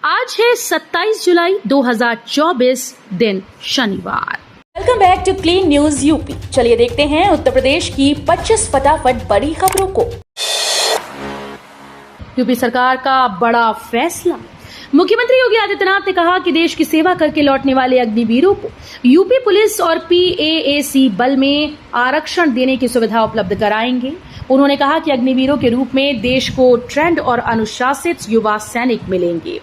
आज है 27 जुलाई 2024 दिन शनिवार। Welcome back to clean news UP. चलिए देखते हैं उत्तर प्रदेश की 25 फटाफट बड़ी खबरों को। यूपी सरकार का बड़ा फैसला। मुख्यमंत्री योगी आदित्यनाथ ने कहा कि देश की सेवा करके लौटने वाले अग्निवीरों को यूपी पुलिस और PAAC बल में आरक्षण देने की सुविधा उपलब्ध कराएंगे। उन्होंने कहा कि अग्निवीरों के रूप में देश को ट्रेंड और अनुशासित युवा सैनिक मिलेंगे।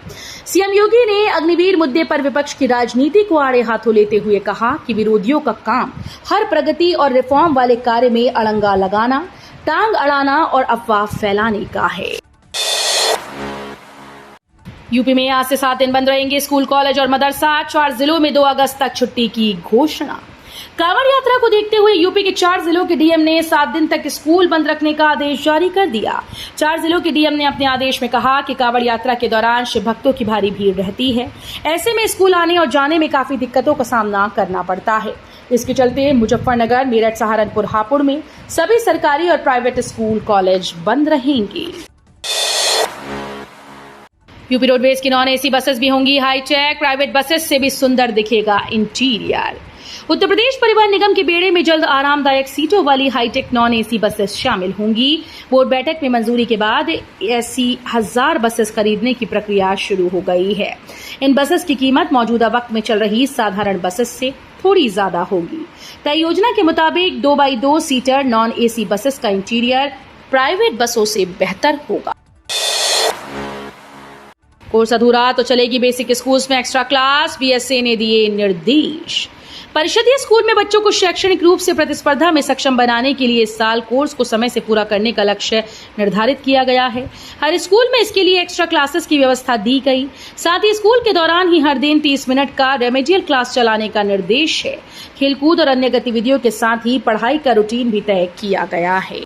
सीएम योगी ने अग्निवीर मुद्दे पर विपक्ष की राजनीति को आड़े हाथों लेते हुए कहा कि विरोधियों का काम हर प्रगति और रिफॉर्म वाले कार्य में अड़ंगा लगाना, टांग अड़ाना और अफवाह फैलाने का है। यूपी में आज से 7 दिन बंद रहेंगे स्कूल, कॉलेज और मदरसा। 4 जिलों में 2 अगस्त तक छुट्टी की घोषणा। कांवड़ यात्रा को देखते हुए यूपी के 4 जिलों के डीएम ने 7 दिन तक स्कूल बंद रखने का आदेश जारी कर दिया। 4 जिलों के डीएम ने अपने आदेश में कहा कि कांवड़ यात्रा के दौरान शिव भक्तों की भारी भीड़ रहती है। ऐसे में स्कूल आने और जाने में काफी दिक्कतों का सामना करना पड़ता है। इसके चलते मुजफ्फरनगर, मेरठ, सहारनपुर, हापुड़ में सभी सरकारी और प्राइवेट स्कूल, कॉलेज बंद रहेंगे। यूपी रोडवेज की नॉन AC बसेस भी होंगी हाईटेक। प्राइवेट बसेस से भी सुंदर दिखेगा इंटीरियर। उत्तर प्रदेश परिवहन निगम के बेड़े में जल्द आरामदायक सीटों वाली हाईटेक नॉन AC बसेस शामिल होंगी। बोर्ड बैठक में मंजूरी के बाद ऐसी 1000 बसेस खरीदने की प्रक्रिया शुरू हो गई है। इन बसेस की कीमत मौजूदा वक्त में चल रही साधारण बसेस से थोड़ी ज्यादा होगी। तय योजना के मुताबिक 2x2 seater non AC buses का इंटीरियर प्राइवेट बसों से बेहतर होगा। कोर्स अधूरा तो चलेगी बेसिक स्कूल्स में एक्स्ट्रा क्लास, BSA ने दिए निर्देश। परिषदीय स्कूल में बच्चों को शैक्षणिक रूप से प्रतिस्पर्धा में सक्षम बनाने के लिए इस साल कोर्स को समय से पूरा करने का लक्ष्य निर्धारित किया गया है। हर स्कूल में इसके लिए एक्स्ट्रा क्लासेस की व्यवस्था दी गई। साथ ही स्कूल के दौरान ही हर दिन 30 मिनट का रेमेडियल क्लास चलाने का निर्देश है। खेलकूद और अन्य गतिविधियों के साथ ही पढ़ाई का रूटीन भी तय किया गया है।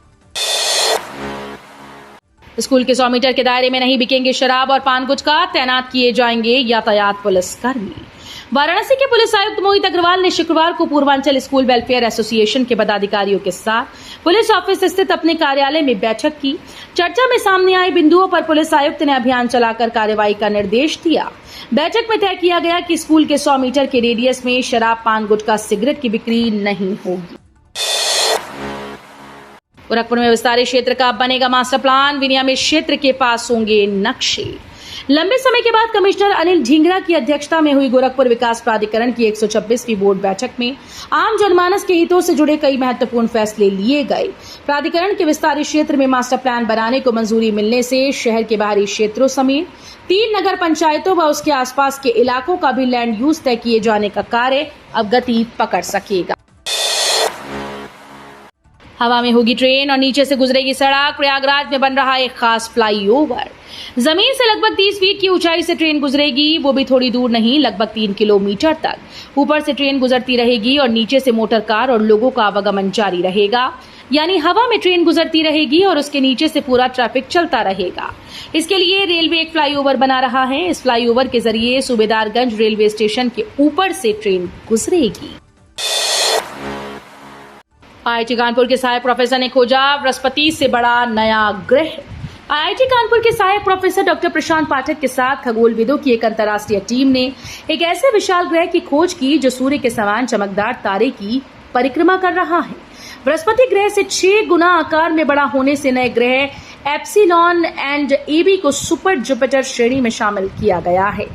स्कूल के 100 मीटर के दायरे में नहीं बिकेंगे शराब और पान गुटखा, तैनात किए जाएंगे यातायात पुलिसकर्मी। वाराणसी के पुलिस आयुक्त मोहित अग्रवाल ने शुक्रवार को पूर्वांचल स्कूल वेलफेयर एसोसिएशन के पदाधिकारियों के साथ पुलिस ऑफिस स्थित अपने कार्यालय में बैठक की। चर्चा में सामने आए बिंदुओं पर पुलिस आयुक्त ने अभियान चलाकर कार्रवाई का निर्देश दिया। बैठक में तय किया गया कि स्कूल के 100 मीटर के रेडियस में शराब, पान गुटखा, सिगरेट की बिक्री नहीं होगी। गोरखपुर में विस्तारित क्षेत्र का बनेगा मास्टर प्लान। विनियामित क्षेत्र के पास होंगे नक्शे। लंबे समय के बाद कमिश्नर अनिल ढींगरा की अध्यक्षता में हुई गोरखपुर विकास प्राधिकरण की 126वीं बोर्ड बैठक में आम जनमानस के हितों से जुड़े कई महत्वपूर्ण फैसले लिए गए। प्राधिकरण के विस्तारित क्षेत्र में मास्टर प्लान बनाने को मंजूरी मिलने से शहर के बाहरी क्षेत्रों समेत 3 नगर पंचायतों व उसके आसपास के इलाकों का भी लैंड यूज तय किए जाने का कार्य अब गति पकड़ सकेगा। हवा में होगी ट्रेन और नीचे से गुजरेगी सड़क। प्रयागराज में बन रहा एक खास फ्लाईओवर। जमीन से लगभग 30 फीट की ऊंचाई से ट्रेन गुजरेगी, वो भी थोड़ी दूर नहीं, लगभग 3 किलोमीटर तक। ऊपर से ट्रेन गुजरती रहेगी और नीचे से मोटर कार और लोगों का आवागमन जारी रहेगा। यानी हवा में ट्रेन गुजरती रहेगी और उसके नीचे से पूरा ट्रैफिक चलता रहेगा। इसके लिए रेलवे एक फ्लाईओवर बना रहा है। इस फ्लाईओवर के जरिए सूबेदारगंज रेलवे स्टेशन के ऊपर से ट्रेन गुजरेगी। IIT कानपुर के सहायक प्रोफेसर ने खोजा बृहस्पति से बड़ा नया ग्रह। IIT कानपुर के सहायक प्रोफेसर डॉक्टर प्रशांत पाठक के साथ खगोलविदों की एक अंतर्राष्ट्रीय टीम ने एक ऐसे विशाल ग्रह की खोज की जो सूर्य के समान चमकदार तारे की परिक्रमा कर रहा है। बृहस्पति ग्रह से 6 गुना आकार में बड़ा होने से नए ग्रह एप्सिलॉन एंड AB को सुपर जुपिटर श्रेणी में शामिल किया गया है।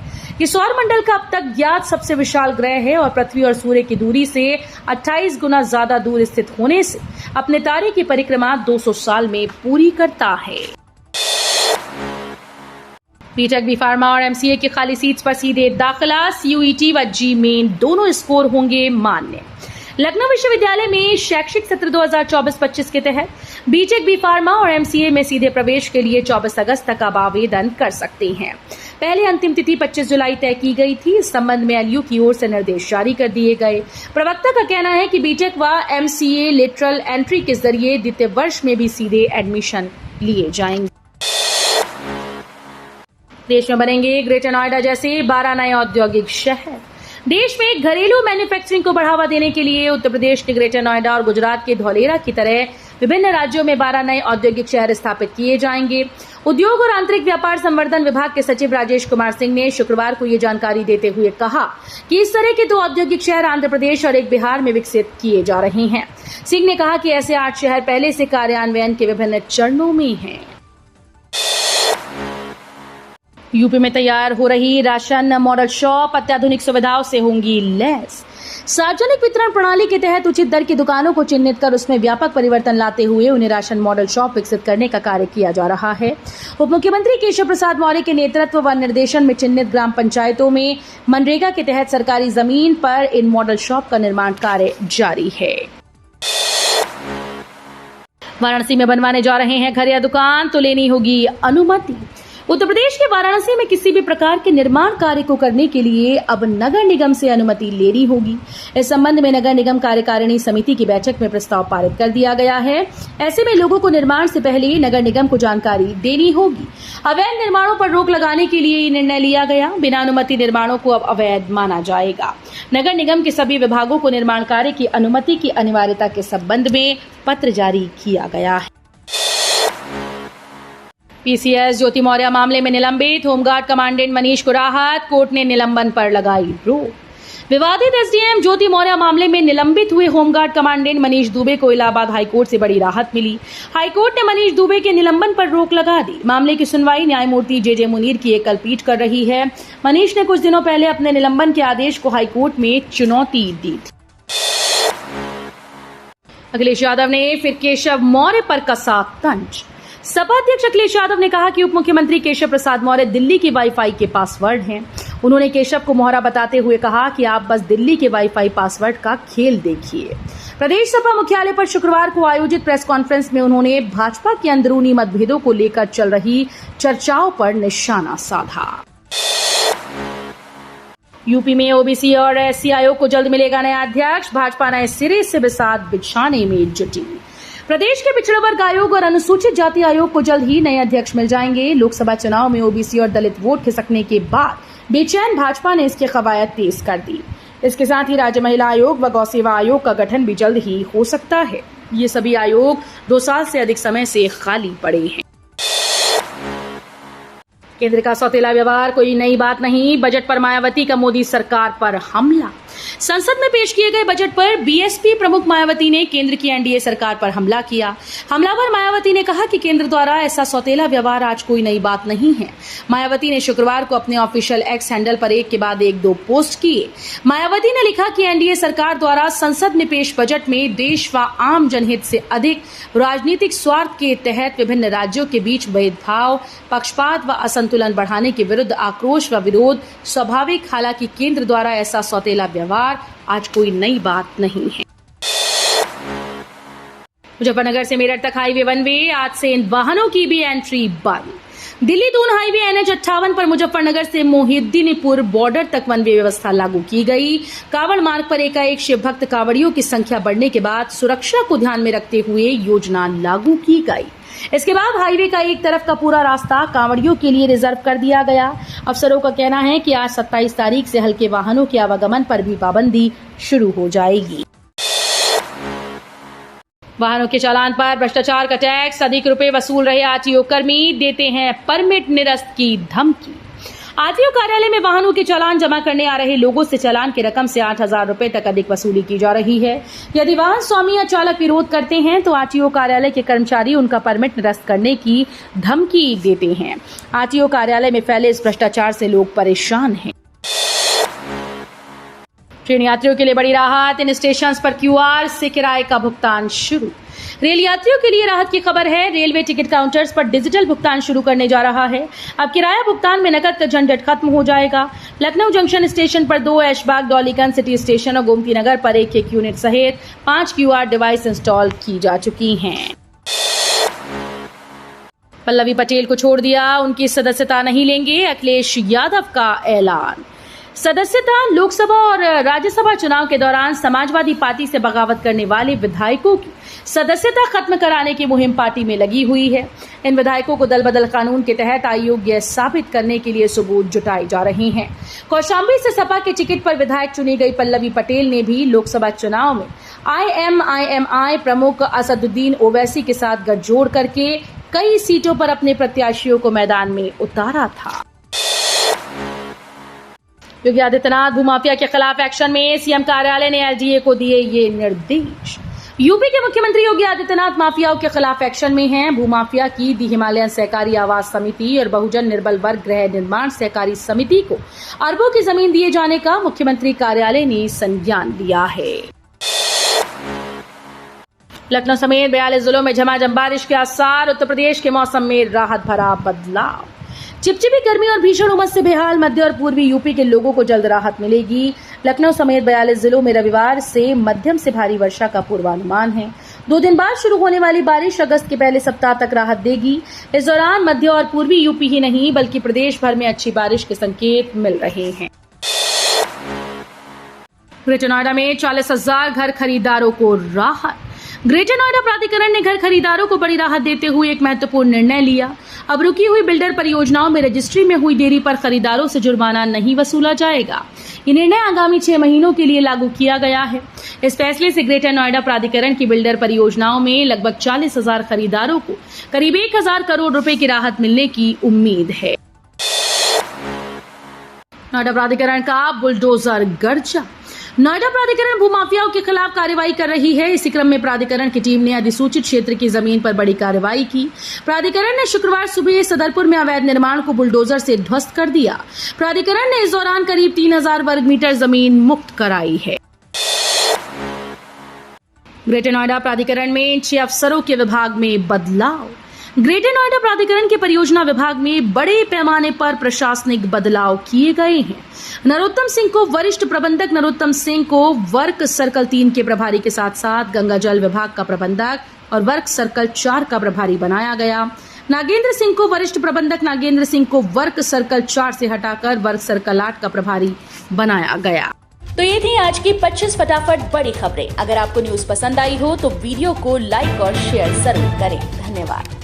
ये सौर मंडल का अब तक ज्ञात सबसे विशाल ग्रह है और पृथ्वी और सूर्य की दूरी से 28 गुना ज्यादा दूर स्थित होने से अपने तारे की परिक्रमा 200 साल में पूरी करता है। बीटेक, बी फार्मा और MCA की खाली सीट्स पर सीधे दाखिला। CUET व जी मेन दोनों स्कोर होंगे मान्य। लखनऊ विश्वविद्यालय में शैक्षिक सत्र 2024-25 के तहत बीटेक, बी फार्मा और MCA में सीधे प्रवेश के लिए 24 अगस्त तक आप आवेदन कर सकते हैं। पहले अंतिम तिथि 25 जुलाई तय की गई थी। इस संबंध में LU की ओर से निर्देश जारी कर दिए गए। प्रवक्ता का कहना है कि बीटेक व MCA लेटरल एंट्री के जरिए द्वितीय वर्ष में भी सीधे एडमिशन लिए जाएंगे। देश में बनेंगे ग्रेटर नोएडा जैसे 12 नए औद्योगिक शहर। देश में घरेलू मैन्युफैक्चरिंग को बढ़ावा देने के लिए उत्तर प्रदेश के ग्रेटर नोएडा और गुजरात के धौलेरा की तरह विभिन्न राज्यों में 12 नए औद्योगिक शहर स्थापित किए जाएंगे। उद्योग और आंतरिक व्यापार संवर्धन विभाग के सचिव राजेश कुमार सिंह ने शुक्रवार को ये जानकारी देते हुए कहा कि इस तरह के 2 औद्योगिक शहर आंध्र प्रदेश और एक बिहार में विकसित किए जा रहे हैं। सिंह ने कहा कि ऐसे 8 शहर पहले से कार्यान्वयन के विभिन्न चरणों में हैं। यूपी में तैयार हो रही राशन मॉडल शॉप अत्याधुनिक सुविधाओं से होंगी लैस। सार्वजनिक वितरण प्रणाली के तहत उचित दर की दुकानों को चिन्हित कर उसमें व्यापक परिवर्तन लाते हुए उन्हें राशन मॉडल शॉप विकसित करने का कार्य किया जा रहा है। उप मुख्यमंत्री केशव प्रसाद मौर्य के नेतृत्व व निर्देशन में चिन्हित ग्राम पंचायतों में मनरेगा के तहत सरकारी जमीन पर इन मॉडल शॉप का निर्माण कार्य जारी है। वाराणसी में बनवाने जा रहे हैं घर या दुकान तो लेनी होगी अनुमति। उत्तर प्रदेश के वाराणसी में किसी भी प्रकार के निर्माण कार्य को करने के लिए अब नगर निगम से अनुमति लेनी होगी। इस संबंध में नगर निगम कार्यकारिणी समिति की बैठक में प्रस्ताव पारित कर दिया गया है। ऐसे में लोगों को निर्माण से पहले नगर निगम को जानकारी देनी होगी। अवैध निर्माणों पर रोक लगाने के लिए ये निर्णय लिया गया। बिना अनुमति निर्माणों को अब अवैध माना जाएगा। नगर निगम के सभी विभागों को निर्माण कार्य की अनुमति की अनिवार्यता के संबंध में पत्र जारी किया गया है। पीसीएस ज्योति मौर्य मामले में निलंबित होमगार्ड कमांडेंट मनीष को राहत, कोर्ट ने निलंबन पर लगाई रोक। विवादित एसडीएम ज्योति मौर्य मामले में निलंबित हुए होमगार्ड कमांडेंट मनीष दुबे को इलाहाबाद हाईकोर्ट से बड़ी राहत मिली। हाईकोर्ट ने मनीष दुबे के निलंबन पर रोक लगा दी। मामले की सुनवाई न्यायमूर्ति जे मुनीर की एकल पीठ कर रही है। मनीष ने कुछ दिनों पहले अपने निलंबन के आदेश को हाईकोर्ट में चुनौती दी थी। अखिलेश यादव ने फिर केशव मौर्य पर कसा तंज। सपा अध्यक्ष अखिलेश यादव ने कहा कि उप मुख्यमंत्री केशव प्रसाद मौर्य दिल्ली के वाईफाई के पासवर्ड हैं। उन्होंने केशव को मोहरा बताते हुए कहा कि आप बस दिल्ली के वाईफाई पासवर्ड का खेल देखिए। प्रदेश सपा मुख्यालय पर शुक्रवार को आयोजित प्रेस कॉन्फ्रेंस में उन्होंने भाजपा के अंदरूनी मतभेदों को लेकर चल रही चर्चाओं पर निशाना साधा। यूपी में ओबीसी और एससी आयोग को जल्द मिलेगा नया अध्यक्ष। भाजपा नए सिरे से बिसात बिछाने में जुटी। प्रदेश के पिछड़ा वर्ग आयोग और अनुसूचित जाति आयोग को जल्द ही नए अध्यक्ष मिल जाएंगे। लोकसभा चुनाव में ओबीसी और दलित वोट खिसकने के बाद बेचैन भाजपा ने इसकी कवायद तेज कर दी। इसके साथ ही राज्य महिला आयोग व गौ सेवा आयोग का गठन भी जल्द ही हो सकता है। ये सभी आयोग 2 साल से अधिक समय से खाली पड़े हैं। केंद्र का सौतेला व्यवहार कोई नई बात नहीं। बजट पर मायावती का मोदी सरकार पर हमला। संसद में पेश किए गए बजट पर बीएसपी प्रमुख मायावती ने केंद्र की एनडीए सरकार पर हमला किया। हमलावर मायावती ने कहा कि केंद्र द्वारा ऐसा सौतेला व्यवहार आज कोई नई बात नहीं है। मायावती ने शुक्रवार को अपने ऑफिशियल एक्स हैंडल पर एक के बाद एक 2 पोस्ट किए। मायावती ने लिखा कि एनडीए सरकार द्वारा संसद में पेश बजट में देश व आम जनहित से अधिक राजनीतिक स्वार्थ के तहत विभिन्न राज्यों के बीच भेदभाव, पक्षपात व असंतुलन बढ़ाने के विरुद्ध आक्रोश व विरोध स्वाभाविक। हालांकि केंद्र द्वारा ऐसा सौतेला व्यवहार आज कोई नई बात नहीं है। मुजफ्फरनगर से मेरठ तक हाईवे 1 वे, आज से इन वाहनों की भी एंट्री बंद। दिल्ली दून हाईवे NH58 पर मुजफ्फरनगर से मोहिद्दीनपुर बॉर्डर तक 1 वे व्यवस्था लागू की गई। कांवड़ मार्ग पर एकाएक शिव भक्त कांवड़ियों की संख्या बढ़ने के बाद सुरक्षा को ध्यान में रखते हुए योजना लागू की गई। इसके बाद हाईवे का एक तरफ का पूरा रास्ता कांवड़ियों के लिए रिजर्व कर दिया गया। अफसरों का कहना है कि आज 27 तारीख से हल्के वाहनों के आवागमन पर भी पाबंदी शुरू हो जाएगी। वाहनों के चालान पर भ्रष्टाचार का टैक्स, अधिक रुपए वसूल रहे आरटीओ कर्मी, देते हैं परमिट निरस्त की धमकी। आरटीओ कार्यालय में वाहनों के चालान जमा करने आ रहे लोगों से चालान की रकम से 8,000 रुपए तक अधिक वसूली की जा रही है। यदि वाहन स्वामी या चालक विरोध करते हैं तो आरटीओ कार्यालय के कर्मचारी उनका परमिट निरस्त करने की धमकी देते हैं। आरटीओ कार्यालय में फैले इस भ्रष्टाचार से लोग परेशान हैं। ट्रेन यात्रियों के लिए बड़ी राहत, इन स्टेशन पर क्यूआर से किराए का भुगतान शुरू। रेल यात्रियों के लिए राहत की खबर है। रेलवे टिकट काउंटर्स पर डिजिटल भुगतान शुरू करने जा रहा है। अब किराया भुगतान में नकद का झंझट खत्म हो जाएगा। लखनऊ जंक्शन स्टेशन पर 2, ऐशबाग, डॉलीगंज सिटी स्टेशन और गोमती नगर पर 1 यूनिट सहित 5 क्यूआर डिवाइस इंस्टॉल की जा चुकी हैं। पल्लवी पटेल को छोड़ दिया, उनकी सदस्यता नहीं लेंगे, अखिलेश यादव का ऐलान। सदस्यता लोकसभा और राज्यसभा चुनाव के दौरान समाजवादी पार्टी से बगावत करने वाले विधायकों की सदस्यता खत्म कराने की मुहिम पार्टी में लगी हुई है। इन विधायकों को दल बदल कानून के तहत अयोग्य साबित करने के लिए सबूत जुटाए जा रहे हैं। कौशाम्बी से सपा के टिकट पर विधायक चुनी गई पल्लवी पटेल ने भी लोकसभा चुनाव में IMIMI प्रमुख असदुद्दीन ओवैसी के साथ गठजोड़ करके कई सीटों पर अपने प्रत्याशियों को मैदान में उतारा था। योगी आदित्यनाथ भूमाफिया के खिलाफ एक्शन में सीएम कार्यालय ने एलडीए को दिए ये निर्देश। यूपी के मुख्यमंत्री योगी आदित्यनाथ माफियाओं के खिलाफ एक्शन में हैं। भूमाफिया की दी हिमालयन सहकारी आवास समिति और बहुजन निर्बल वर्ग गृह निर्माण सहकारी समिति को अरबों की जमीन दिए जाने का मुख्यमंत्री कार्यालय ने संज्ञान लिया है। लखनऊ समेत 42 जिलों में झमाझम बारिश के आसार। उत्तर प्रदेश के मौसम में राहत भरा बदलाव। चिपचिपी गर्मी और भीषण उमस से बेहाल मध्य और पूर्वी यूपी के लोगों को जल्द राहत मिलेगी। लखनऊ समेत 42 जिलों में रविवार से मध्यम से भारी वर्षा का पूर्वानुमान है। 2 दिन बाद शुरू होने वाली बारिश अगस्त के पहले सप्ताह तक राहत देगी। इस दौरान मध्य और पूर्वी यूपी ही नहीं बल्कि प्रदेश भर में अच्छी बारिश के संकेत मिल रहे हैं। ग्रेटर नोएडा में 40,000 घर खरीदारों को राहत। ग्रेटर नोएडा प्राधिकरण ने घर खरीदारों को बड़ी राहत देते हुए एक महत्वपूर्ण निर्णय लिया। अब रुकी हुई बिल्डर परियोजनाओं में रजिस्ट्री में हुई देरी पर खरीदारों से जुर्माना नहीं वसूला जाएगा। ये निर्णय आगामी 6 महीनों के लिए लागू किया गया है। इस फैसले से ग्रेटर नोएडा प्राधिकरण की बिल्डर परियोजनाओं में लगभग 40,000 खरीदारों को करीब 1,000 करोड़ रुपए की राहत मिलने की उम्मीद है। नोएडा प्राधिकरण का बुलडोजर गर्जा। नोएडा प्राधिकरण भूमाफियाओं के खिलाफ कार्रवाई कर रही है। इसी क्रम में प्राधिकरण की टीम ने अधिसूचित क्षेत्र की जमीन पर बड़ी कार्रवाई की। प्राधिकरण ने शुक्रवार सुबह सदरपुर में अवैध निर्माण को बुलडोजर से ध्वस्त कर दिया। प्राधिकरण ने इस दौरान करीब 3,000 वर्ग मीटर जमीन मुक्त कराई है। ग्रेटर नोएडा प्राधिकरण में 6 अफसरों के विभाग में बदलाव। ग्रेटर नोएडा प्राधिकरण के परियोजना विभाग में बड़े पैमाने पर प्रशासनिक बदलाव किए गए हैं। नरोत्तम सिंह को वरिष्ठ प्रबंधक, नरोत्तम सिंह को वर्क सर्कल 3 के प्रभारी के साथ साथ गंगा जल विभाग का प्रबंधक और वर्क सर्कल 4 का प्रभारी बनाया गया। नागेंद्र सिंह को वरिष्ठ प्रबंधक, नागेंद्र सिंह को वर्क सर्कल 4 से हटाकर वर्क सर्कल 8 का प्रभारी बनाया गया। तो ये थी आज की 25 फटाफट बड़ी खबरें। अगर आपको न्यूज पसंद आई हो तो वीडियो को लाइक और शेयर जरूर करें। धन्यवाद।